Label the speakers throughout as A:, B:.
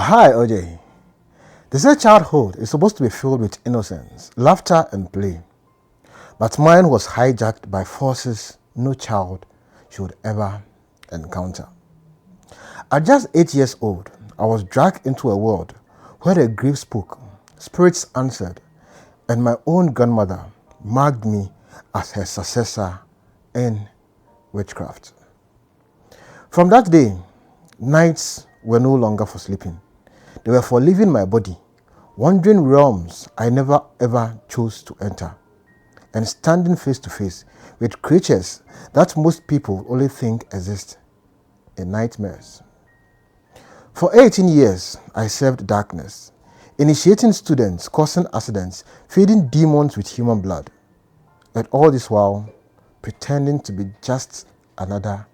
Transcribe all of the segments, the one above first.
A: Hi, OJ. They say childhood is supposed to be filled with innocence, laughter, and play. But mine was hijacked by forces no child should ever encounter. At just 8 years old, I was dragged into a world where the grave spoke, spirits answered, and my own grandmother marked me as her successor in witchcraft. From that day, nights were no longer for sleeping. They were for leaving my body, wandering realms I never ever chose to enter, and standing face to face with creatures that most people only think exist in nightmares. For 18 years, I served darkness, initiating students, causing accidents, feeding demons with human blood, and all this while pretending to be just another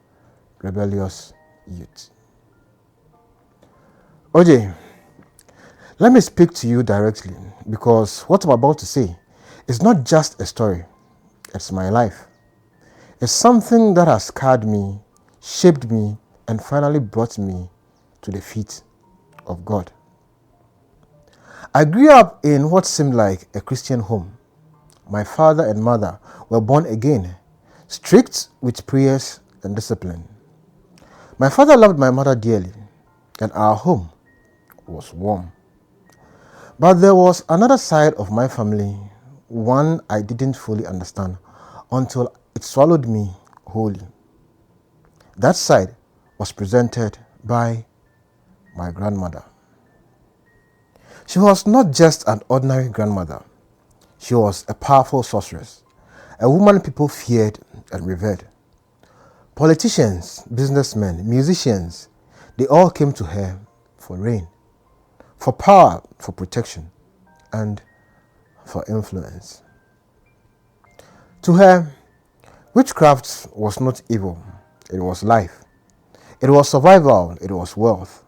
A: rebellious youth. OJ, let me speak to you directly because what I'm about to say is not just a story, it's my life. It's something that has scarred me, shaped me, and finally brought me to the feet of God. I grew up in what seemed like a Christian home. My father and mother were born again, strict with prayers and discipline. My father loved my mother dearly, and our home was warm. But there was another side of my family, one I didn't fully understand until it swallowed me wholly. That side was presented by my grandmother. She was not just an ordinary grandmother. She was a powerful sorceress, a woman people feared and revered. Politicians, businessmen, musicians, they all came to her for rain, for power, for protection, and for influence. To her, witchcraft was not evil, it was life. It was survival, it was wealth.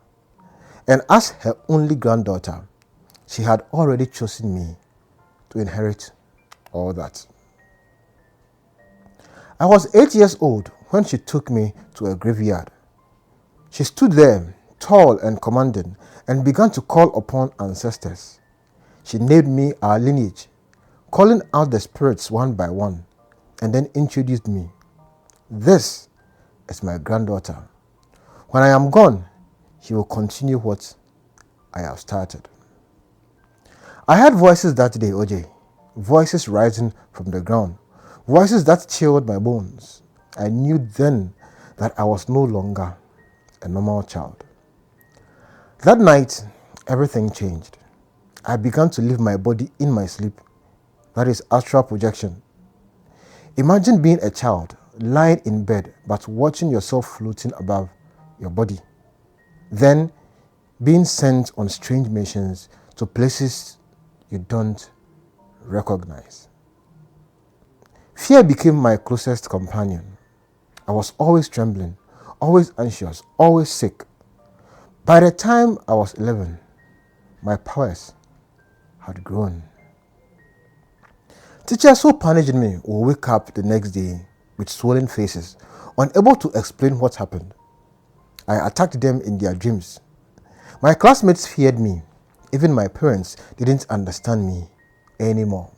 A: And as her only granddaughter, she had already chosen me to inherit all that. I was 8 years old when she took me to a graveyard. She stood there, tall and commanding, and began to call upon ancestors. She named me our lineage, calling out the spirits one by one, and then introduced me. This is my granddaughter. When I am gone, she will continue what I have started. I heard voices that day, OJ, voices rising from the ground, voices that chilled my bones. I knew then that I was no longer a normal child. That night, everything changed. I began to leave my body in my sleep. That is astral projection. Imagine being a child, lying in bed, but watching yourself floating above your body. Then being sent on strange missions to places you don't recognize. Fear became my closest companion. I was always trembling, always anxious, always sick. By the time I was 11, my powers had grown. Teachers who punished me would wake up the next day with swollen faces, unable to explain what happened. I attacked them in their dreams. My classmates feared me. Even my parents didn't understand me anymore.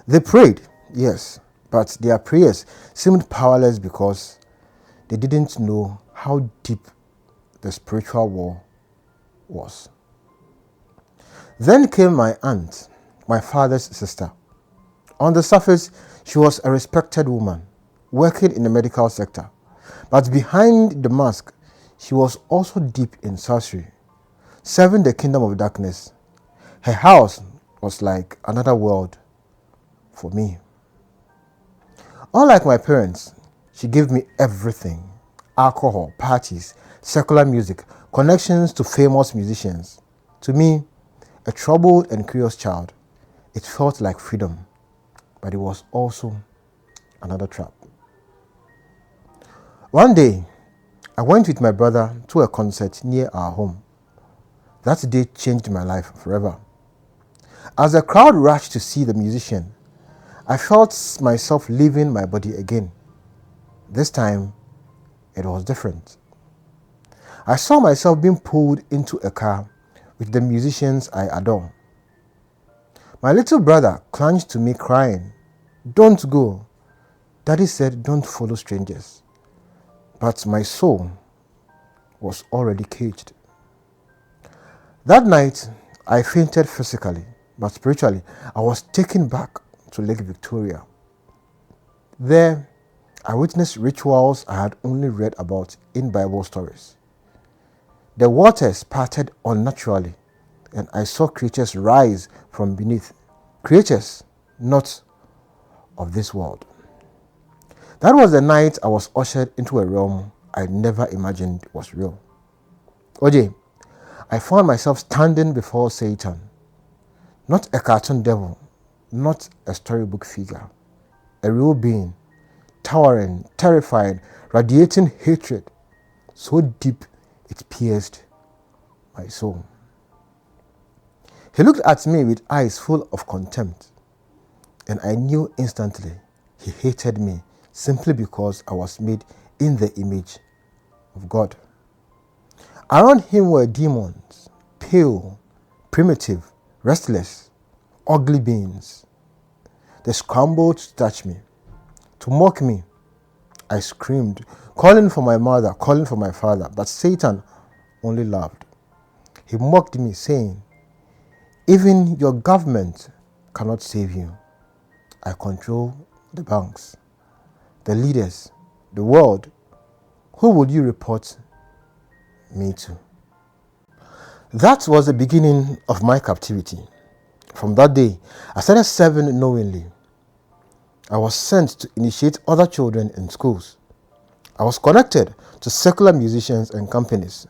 A: They prayed, yes, but their prayers seemed powerless because they didn't know how deep the spiritual war was. Then came my aunt, my father's sister. On the surface, she was a respected woman, working in the medical sector. But behind the mask, she was also deep in sorcery, serving the kingdom of darkness. Her house was like another world for me. Unlike my parents, she gave me everything: alcohol, parties, secular music, connections to famous musicians. To me, a troubled and curious child, it felt like freedom, but it was also another trap. One day, I went with my brother to a concert near our home. That day changed my life forever. As the crowd rushed to see the musician, I felt myself leaving my body again. This time, it was different. I saw myself being pulled into a car with the musicians I adore. My little brother clung to me crying, "Don't go." Daddy said, "Don't follow strangers." But my soul was already caged. That night, I fainted physically, but spiritually, I was taken back to Lake Victoria. There, I witnessed rituals I had only read about in Bible stories. The waters parted unnaturally, and I saw creatures rise from beneath. Creatures not of this world. That was the night I was ushered into a realm I never imagined was real. OJ, I found myself standing before Satan. Not a cartoon devil, not a storybook figure. A real being, towering, terrifying, radiating hatred, so deep it pierced my soul. He looked at me with eyes full of contempt, and I knew instantly he hated me simply because I was made in the image of God. Around him were demons, pale, primitive, restless, ugly beings. They scrambled to touch me, to mock me. I screamed, calling for my mother, calling for my father, but Satan only laughed. He mocked me, saying, "Even your government cannot save you. I control the banks, the leaders, the world. Who would you report me to?" That was the beginning of my captivity. From that day, I started serving knowingly. I was sent to initiate other children in schools. I was connected to secular musicians and companies,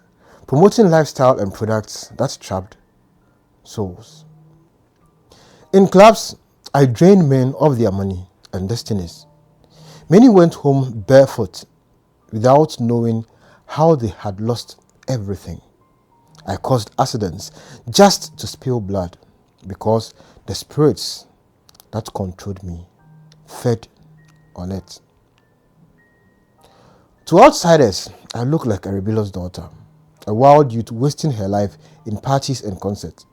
A: promoting lifestyle and products that trapped souls. In clubs, I drained men of their money and destinies. Many went home barefoot without knowing how they had lost everything. I caused accidents just to spill blood because the spirits that controlled me fed on it. To outsiders, I looked like a rebellious daughter, a wild youth wasting her life in parties and concerts.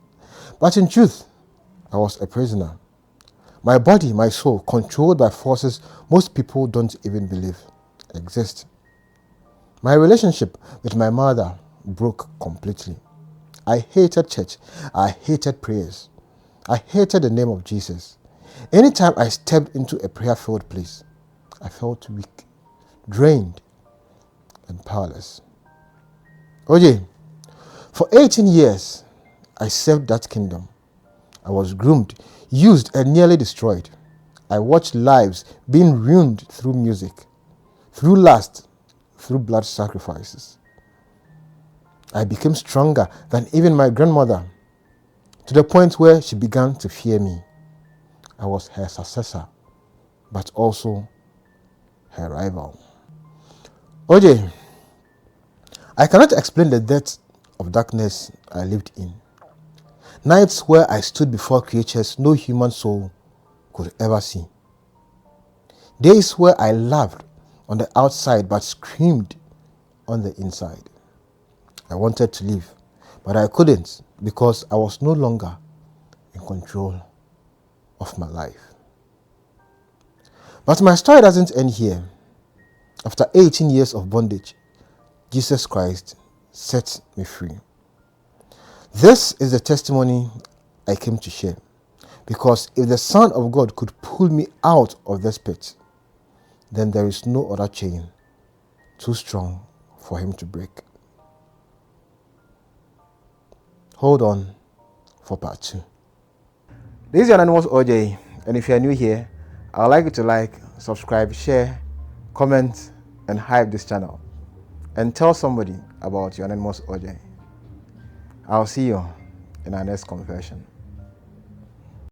A: But in truth, I was a prisoner. My body, my soul, controlled by forces most people don't even believe exist. My relationship with my mother broke completely. I hated church. I hated prayers. I hated the name of Jesus. Anytime I stepped into a prayer-filled place, I felt weak, drained, and powerless. OJ, for 18 years, I served that kingdom. I was groomed, used, and nearly destroyed. I watched lives being ruined through music, through lust, through blood sacrifices. I became stronger than even my grandmother, to the point where she began to fear me. I was her successor, but also her rival. OJ, I cannot explain the depth of darkness I lived in. Nights where I stood before creatures no human soul could ever see. Days where I laughed on the outside but screamed on the inside. I wanted to leave, but I couldn't because I was no longer in control of my life. But my story doesn't end here. After 18 years of bondage, Jesus Christ set me free. This is the testimony I came to share, because if the Son of God could pull me out of this pit, then there is no other chain too strong for him to break. Hold on for part 2. This is Youranonymous OJ, and if you are new here, I would like you to like, subscribe, share, comment, and hype this channel, and tell somebody about Youranonymous OJ. I'll see you in our next confession.